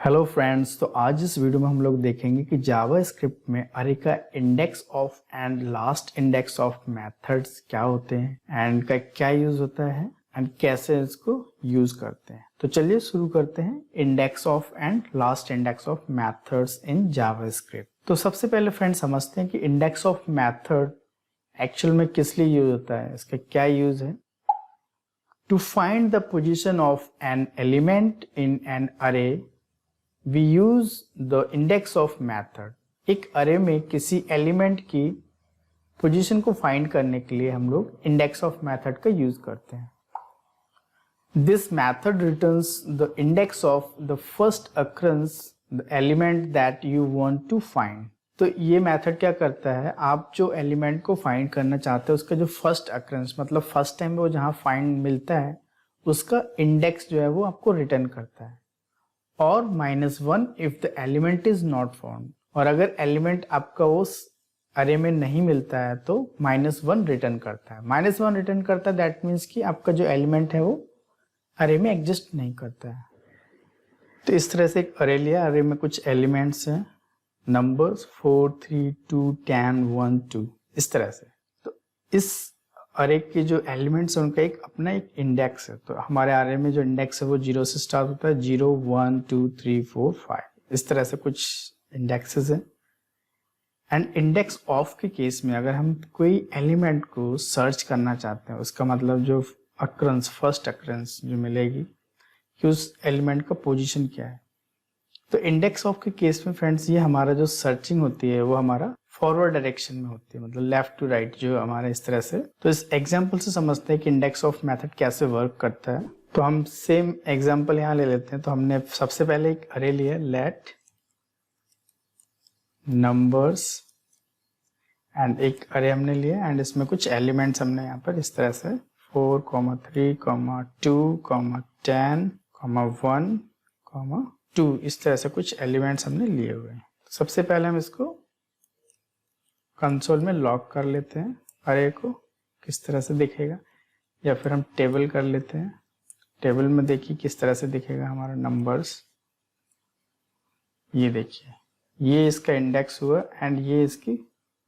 Hello friends, तो आज इस वीडियो में हम लोग देखेंगे कि जावा स्क्रिप्ट में अरे का index of and last index of methods क्या होते हैं एंड का क्या यूज होता है एंड कैसे इसको यूज करते हैं। तो चलिए शुरू करते हैं index of and last index of methods in Java script. तो सबसे पहले फ्रेंड्स समझते हैं कि इंडेक्स ऑफ मेथड एक्चुअल में किस लिए यूज होता है, इसका क्या यूज है। To find the position of an element in an array we use the index of method। एक अरे में किसी एलिमेंट की पोजीशन को फाइंड करने के लिए हम लोग इंडेक्स ऑफ मेथड का यूज करते हैं। This method returns the index of the first occurrence the element that you want to find. तो ये मेथड क्या करता है, आप जो एलिमेंट को फाइंड करना चाहते हैं उसका जो फर्स्ट अकरेंस मतलब फर्स्ट टाइम वो जहाँ फाइंड मिलता है उसका इंडेक्स जो है वो आपको रिटर्न करता है। और -1 if the element is not found, और अगर एलिमेंट आपका उस अरे में नहीं मिलता है तो -1 रिटर्न करता है। -1 रिटर्न करता है दैट मीन्स कि आपका जो एलिमेंट है वो अरे में एग्जिस्ट नहीं करता है। तो इस तरह से एक अरे लिया, अरे में कुछ एलिमेंट्स हैं नंबर्स 4 3 2 10 1 2 इस तरह से। तो इस अरे के जो एलिमेंट्स हैं उनका एक अपना एक इंडेक्स है। तो हमारे अरे में जो इंडेक्स है वो 0 से स्टार्ट होता है, 0 1 2 3 4 5 इस तरह से कुछ इंडेक्सेस हैं। एंड इंडेक्स ऑफ के केस में अगर हम कोई एलिमेंट को सर्च करना चाहते हैं उसका मतलब जो अकरेंस फर्स्ट अकरेंस जो मिलेगी कि उस एलिमेंट का पोजीशन क्या है। तो इंडेक्स ऑफ के केस में फ्रेंड्स ये हमारा जो सर्चिंग होती है वो हमारा फॉरवर्ड डायरेक्शन में होती है, मतलब लेफ्ट टू राइट जो हमारा इस तरह से। तो इस एग्जांपल से समझते हैं कि इंडेक्स ऑफ मेथड कैसे वर्क करता है। तो हम सेम एग्जांपल यहाँ ले लेते हैं। तो हमने सबसे पहले एक अरे लिया, लेट नंबर्स, एंड एक अरे हमने लिया एंड इसमें कुछ एलिमेंट्स हमने यहाँ पर इस तरह से 4 3 2 10 1 2 इस तरह से कुछ एलिमेंट्स हमने लिए हुए हैं। सबसे पहले हम इसको कंसोल में लॉग कर लेते हैं अरे को, किस तरह से दिखेगा, या फिर हम टेबल कर लेते हैं। टेबल में देखिए किस तरह से दिखेगा हमारा नंबर्स। ये देखिए ये इसका इंडेक्स हुआ एंड ये इसकी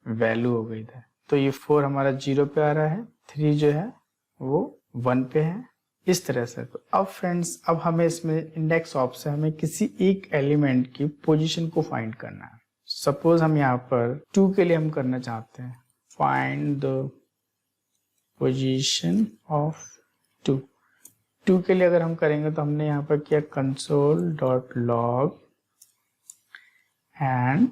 वैल्यू हो गई था। तो ये 4 हमारा 0 पे आ रहा है, 3 जो है वो 1 पे है, इस तरह से। तो अब फ्रेंड्स अब हमें इसमें इंडेक्स ऑफ से हमें किसी एक एलिमेंट की पोजीशन को फाइंड करना है। सपोज हम यहाँ पर 2 के लिए हम करना चाहते हैं फाइंड द पोजीशन ऑफ 2। 2 के लिए अगर हम करेंगे तो हमने यहाँ पर किया console.log एंड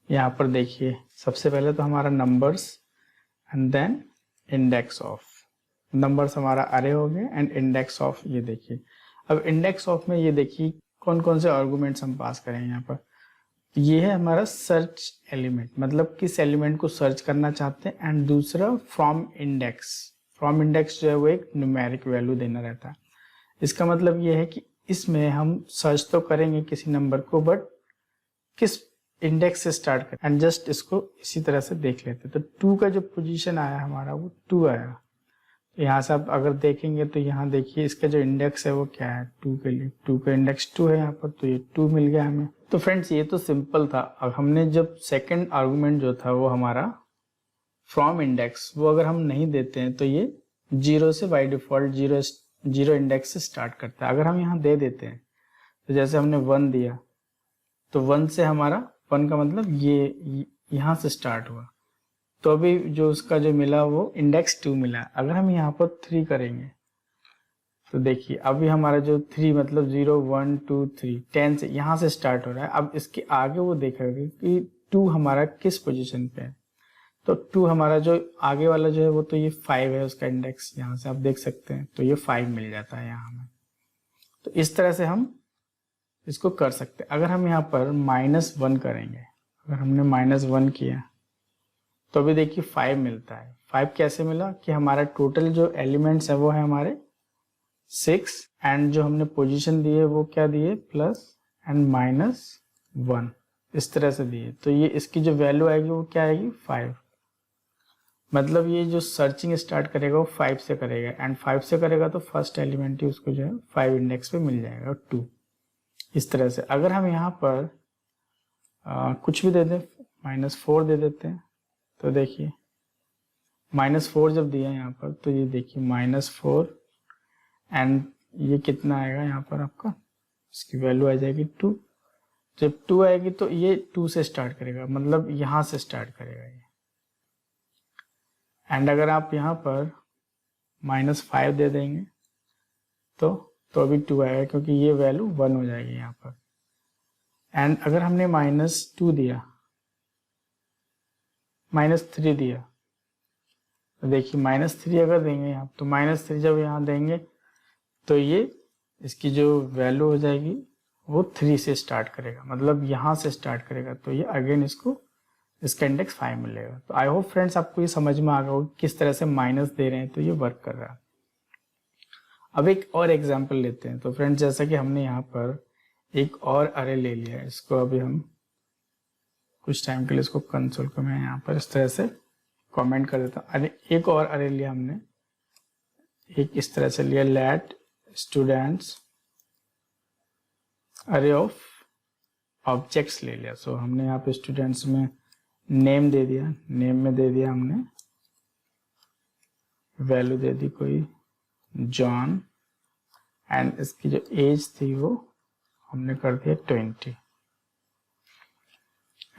यहाँ पर देखिए सबसे पहले तो हमारा numbers and then index of. Numbers हमारा अरे हो गए एंड इंडेक्स ऑफ ये देखिए। अब इंडेक्स ऑफ में ये देखिए कौन कौन से आर्गुमेंट्स हम पास करेंगे यहाँ पर। ये है हमारा सर्च एलिमेंट, मतलब किस एलिमेंट को सर्च करना चाहते हैं, एंड दूसरा फ्रॉम इंडेक्स। फ्रॉम इंडेक्स जो है वो एक न्यूमेरिक वैल्यू देना रहता है। इसका मतलब ये है कि इसमें हम सर्च तो करेंगे किसी नंबर को बट किस इंडेक्स से स्टार्ट करें, एंड जस्ट इसको इसी तरह से देख लेते हैं। तो 2 का जो पोजीशन आया हमारा वो 2 आया। तो यहाँ से आप अगर देखेंगे तो यहाँ देखिए इसका जो इंडेक्स है वो क्या है 2 के लिए, 2 का इंडेक्स 2 है यहाँ पर, तो ये 2 मिल गया हमें। तो फ्रेंड्स ये तो सिंपल था। अब हमने जब सेकंड आर्गुमेंट जो था वो हमारा फ्रॉम इंडेक्स, वो अगर हम नहीं देते हैं तो ये 0 से बाय डिफॉल्ट 0 इंडेक्स से स्टार्ट करता है। अगर हम यहाँ दे देते हैं तो जैसे हमने 1 दिया तो 1 से हमारा 1 का मतलब ये यहाँ से स्टार्ट हुआ, तो अभी जो उसका जो मिला वो इंडेक्स 2 मिला। अगर हम यहाँ पर 3 करेंगे तो देखिए अभी हमारा जो 3 मतलब 0 1 2 3 10 से यहाँ से स्टार्ट हो रहा है। अब इसके आगे वो देखेगा कि 2 हमारा किस पोजीशन पे है। तो 2 हमारा जो आगे वाला जो है वो तो ये 5 है उसका इंडेक्स, यहाँ से आप देख सकते हैं। तो ये 5 मिल जाता है यहाँ हमें। तो इस तरह से हम इसको कर सकते हैं। अगर हम यहाँ पर -1 करेंगे, अगर हमने -1 किया तो अभी देखिए 5 मिलता है। 5 कैसे मिला कि हमारा टोटल जो एलिमेंट्स है वो है हमारे 6 एंड जो हमने पोजीशन दी है वो क्या दिए प्लस एंड -1 इस तरह से दिए। तो ये इसकी जो वैल्यू आएगी वो क्या आएगी 5। मतलब ये जो सर्चिंग स्टार्ट करेगा वो 5 से करेगा, एंड 5 से करेगा तो फर्स्ट एलिमेंट ही उसको जो है 5 इंडेक्स पे मिल जाएगा 2। इस तरह से। अगर हम यहाँ पर कुछ भी दे दें, -4 दे देते हैं, तो देखिए -4 जब दिया यहाँ पर, तो ये देखिए -4 एंड ये कितना आएगा यहाँ पर आपका, इसकी वैल्यू आ जाएगी 2। जब 2 आएगी तो ये 2 से स्टार्ट करेगा, मतलब यहाँ से स्टार्ट करेगा ये। एंड अगर आप यहाँ पर -5 दे देंगे तो अभी 2 आएगा, क्योंकि ये वैल्यू 1 हो जाएगी यहाँ पर। एंड अगर हमने -2 दिया, -3 दिया, तो देखिए -3 अगर देंगे यहाँ, तो -3 जब यहाँ देंगे तो ये इसकी जो वैल्यू हो जाएगी वो 3 से स्टार्ट करेगा, मतलब यहाँ से स्टार्ट करेगा, तो ये अगेन इसका इंडेक्स 5 मिलेगा। तो आई होप फ्रेंड्स आपको ये समझ में आ गया होगा किस तरह से माइनस दे रहे हैं तो ये वर्क कर रहा है। अब एक और एग्जांपल लेते हैं। तो फ्रेंड्स जैसा कि हमने यहाँ पर एक और अरे ले लिया है, इसको अभी हम कुछ टाइम के लिए इसको कंसोल को मैं यहाँ पर इस तरह से कमेंट कर देता हूँ। अरे एक और अरे लिया हमने, एक इस तरह से लिया, लेट स्टूडेंट्स अरे ऑफ ऑब्जेक्ट्स ले लिया। सो हमने यहाँ पे स्टूडेंट्स में नेम दे दिया, नेम में दे दिया हमने वैल्यू दे दी कोई जॉन, एंड इसकी जो एज थी वो हमने कर दिया 20।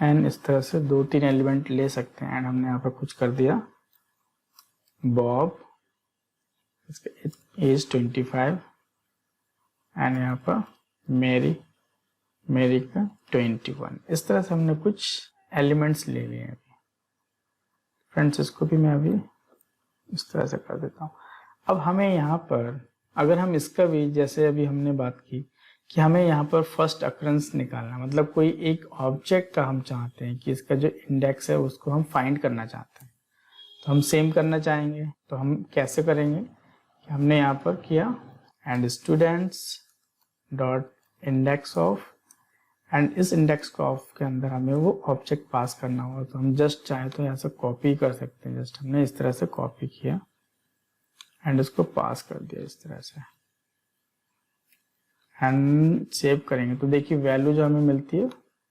एंड इस तरह से 2-3 एलिमेंट ले सकते हैं। एंड हमने यहाँ पर कुछ कर दिया बॉब, इसका एज 25, एंड यहाँ पर मेरी का 21। इस तरह से हमने कुछ एलिमेंट्स ले लिए हैं। फ्रेंड्स इसको भी मैं अभी इस तरह से कर देता हूँ। अब हमें यहाँ पर अगर हम इसका भी, जैसे अभी हमने बात की कि हमें यहाँ पर फर्स्ट अकरेंस निकालना, मतलब कोई एक ऑब्जेक्ट का हम चाहते हैं कि इसका जो इंडेक्स है उसको हम फाइंड करना चाहते हैं, तो हम सेम करना चाहेंगे। तो हम कैसे करेंगे कि हमने यहाँ पर किया and students dot index of, and इस इंडेक्स ऑफ के अंदर हमें वो ऑब्जेक्ट पास करना होगा। तो हम जस्ट चाहे तो यहाँ से कॉपी कर सकते हैं। जस्ट हमने इस तरह से कॉपी किया एंड इसको पास कर दिया इस तरह से, एंड सेव करेंगे तो देखिए वैल्यू जो हमें मिलती है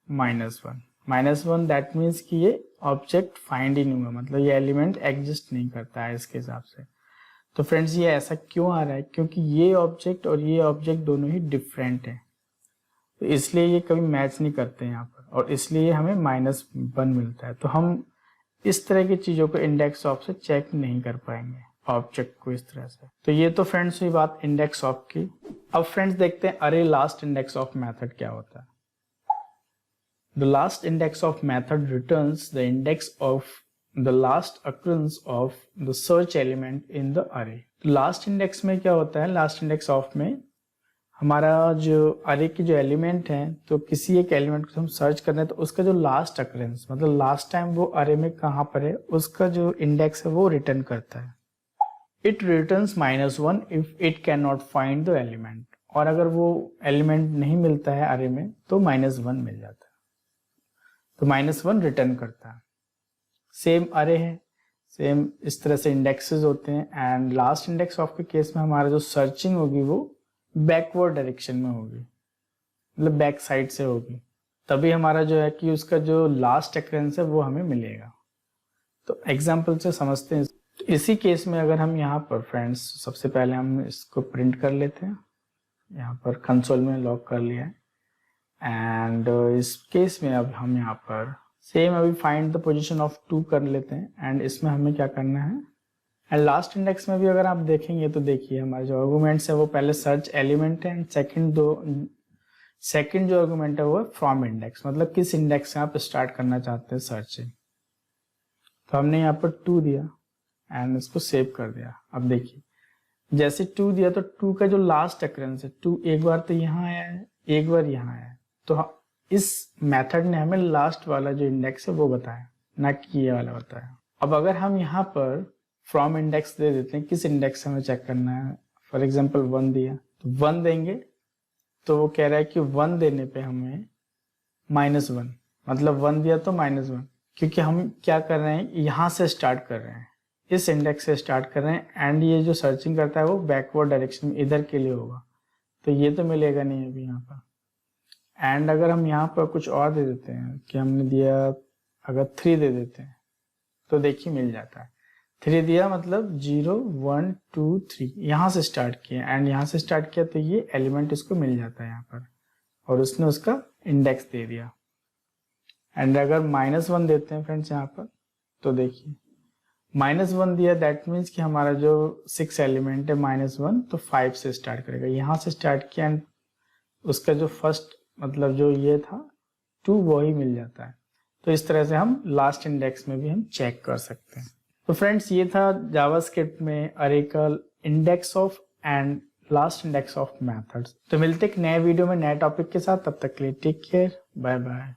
-1। दैट मीन्स कि ये ऑब्जेक्ट फाइंड ही नहीं हुआ, मतलब ये एलिमेंट एग्जिस्ट नहीं करता है इसके हिसाब से। तो फ्रेंड्स ये ऐसा क्यों आ रहा है, क्योंकि ये ऑब्जेक्ट और ये ऑब्जेक्ट दोनों ही डिफरेंट है, तो इसलिए ये कभी मैच नहीं करते हैं यहाँ पर, और इसलिए हमें -1 मिलता है। तो हम इस तरह की चीजों को इंडेक्स ऑफ से चेक नहीं कर पाएंगे ऑब्जेक्ट को इस तरह से। तो ये तो फ्रेंड्स हुई बात इंडेक्स ऑफ की। अब फ्रेंड्स देखते हैं अरे लास्ट इंडेक्स ऑफ मेथड क्या होता है। The last index of method returns the index of the last occurrence of the search element in the अरे। लास्ट इंडेक्स में क्या होता है, लास्ट इंडेक्स ऑफ में हमारा जो अरे की जो एलिमेंट है, तो किसी एक एलिमेंट को हम सर्च कर रहे हैं तो उसका जो लास्ट अकरेंस, मतलब लास्ट टाइम वो अरे में कहाँ पर है, उसका जो इंडेक्स है वो रिटर्न करता है। It returns -1 if it can not find the element, और अगर वो एलिमेंट नहीं मिलता है अरे में तो -1 मिल जाता है, तो -1 रिटर्न करता है। सेम अरे है, सेम इस तरह से इंडेक्सेस होते हैं। एंड लास्ट इंडेक्स ऑफ के केस में हमारा जो सर्चिंग होगी वो बैकवर्ड डायरेक्शन में होगी, मतलब बैक साइड से होगी, तभी हमारा जो है कि उसका जो लास्ट अकरेंस है वो हमें मिलेगा। तो एग्जाम्पल से समझते हैं। तो इसी केस में अगर हम यहाँ पर फ्रेंड्स सबसे पहले हम इसको प्रिंट कर लेते हैं, यहाँ पर कंसोल में लॉग कर लिया है। एंड इस केस में अब हम यहाँ पर सेम अभी फाइंड द पोजीशन ऑफ 2 कर लेते हैं। एंड इसमें हमें क्या करना है, एंड लास्ट इंडेक्स में भी अगर आप देखेंगे तो देखिए हमारे जो आर्गुमेंट्स है वो पहले सर्च एलिमेंट है, एंड सेकंड जो आर्गुमेंट है वो है फ्रॉम इंडेक्स, मतलब किस इंडेक्स से आप स्टार्ट करना चाहते हैं सर्चिंग। तो हमने यहाँ पर 2 दिया एंड इसको सेव कर दिया। अब देखिए जैसे 2 दिया तो 2 का जो लास्ट अकरेंस है, 2 एक बार तो यहाँ आया है, एक बार यहाँ आया है, तो इस मेथड ने हमें लास्ट वाला जो इंडेक्स है वो बताया, ना कि ये वाला बताया। अब अगर हम यहाँ पर फ्रॉम इंडेक्स दे देते हैं, किस इंडेक्स से हमें चेक करना है, फॉर एग्जांपल 1 दिया तो 1 देंगे, तो वो कह रहा है कि 1 देने पे हमें -1, मतलब 1 दिया तो -1, क्योंकि हम क्या कर रहे हैं, यहाँ से स्टार्ट कर रहे हैं, इस इंडेक्स से स्टार्ट कर रहे हैं। एंड ये जो सर्चिंग करता है वो बैकवर्ड डायरेक्शन में इधर के लिए होगा, तो ये तो मिलेगा नहीं अभी यहाँ पर। एंड अगर हम यहाँ पर कुछ और दे देते हैं कि हमने दिया, अगर 3 दे देते हैं तो देखिए मिल जाता है। 3 दिया मतलब 0 1 2 3 यहाँ से स्टार्ट किया एंड यहाँ से स्टार्ट किया तो ये एलिमेंट इसको मिल जाता है यहाँ पर, और उसने उसका इंडेक्स दे दिया। एंड अगर -1 देते हैं फ्रेंड्स यहाँ पर तो देखिए -1 दिया, दैट मीन्स कि हमारा जो 6 एलिमेंट है -1 तो 5 से स्टार्ट करेगा। यहाँ से स्टार्ट किया एंड उसका जो फर्स्ट मतलब जो ये था 2 वही मिल जाता है। तो इस तरह से हम लास्ट इंडेक्स में भी हम चेक कर सकते हैं। तो फ्रेंड्स ये था जावास्क्रिप्ट में अरे का index of and last index of methods. तो मिलते एक नए वीडियो में नए टॉपिक के साथ, तब तक के लिए टेक केयर, बाय बाय।